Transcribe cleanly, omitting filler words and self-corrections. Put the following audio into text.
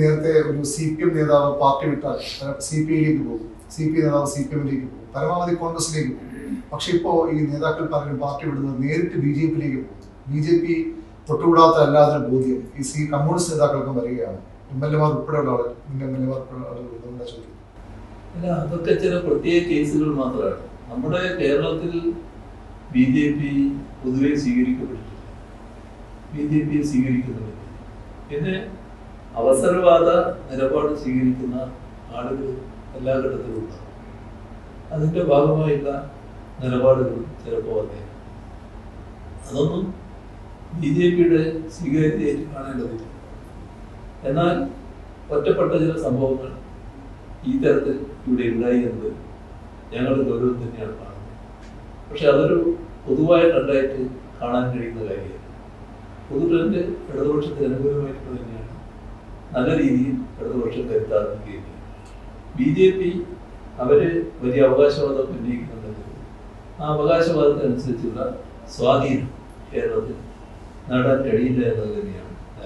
നേരത്തെ ഒരു CPM നേതാവ് പാർട്ടി വിട്ടാൽ CPIയിലേക്ക് പോകും, CPI നേതാവ് CPMിലേക്ക് പോകും, പരമാവധി കോൺഗ്രസിലേക്ക് പോകും. പക്ഷെ ഇപ്പോൾ ഈ നേതാക്കൾ പലരും പാർട്ടി വിടുന്നത് നേരിട്ട് BJPയിലേക്ക് പോകും. BJP തൊട്ടുകൂടാത്ത അല്ലാതെ ബോധ്യം ഈ കമ്മ്യൂണിസ്റ്റ് നേതാക്കൾക്കും വരികയാണ്. MLA ഉൾപ്പെടെയുള്ള ആളുകൾ, MLA ഉൾപ്പെടെയുള്ള ആളുകൾ ചോദിക്കും. അല്ല, അതൊക്കെ ചില പ്രത്യേക കേസുകൾ മാത്രമാണ്. നമ്മുടെ കേരളത്തിൽ BJP പൊതുവെ സ്വീകരിക്കപ്പെട്ടിട്ടില്ല, BJPയെ സ്വീകരിക്കുന്നുണ്ട്. പിന്നെ അവസരവാദ നിലപാട് സ്വീകരിക്കുന്ന ആളുകൾ എല്ലാ ഘട്ടത്തിലും ഉണ്ടാകും. അതിൻ്റെ ഭാഗമായുള്ള നിലപാടുകൾ ചിലപ്പോൾ വന്നേ അതൊന്നും BJPയുടെ സ്വീകാര്യതയായിട്ട് കാണേണ്ടതില്ല. എന്നാൽ ഒറ്റപ്പെട്ട ചില സംഭവങ്ങൾ ഈ തരത്തിൽ ഇവിടെ ഉണ്ടായി എന്നത് ഞങ്ങളുടെ ഗൗരവം തന്നെയാണ് കാണുന്നത്. പക്ഷെ അതൊരു പൊതുവായ ട്രെൻഡായിട്ട് കാണാൻ കഴിയുന്ന കാര്യമാണ്. പൊതു ട്രെൻഡ് ഇടതുപക്ഷത്തിന് അനുകൂലമായിട്ട് തന്നെയാണ് നല്ല രീതിയിൽ ഇടതുപക്ഷം കരുത്താറുകയും. BJP അവർ വലിയ അവകാശവാദം ഉന്നയിക്കുന്നുണ്ടെങ്കിൽ ആ അവകാശവാദത്തിനനുസരിച്ചുള്ള സ്വാധീനം കേരളത്തിൽ നേടാൻ കഴിയില്ല എന്നത് തന്നെയാണ്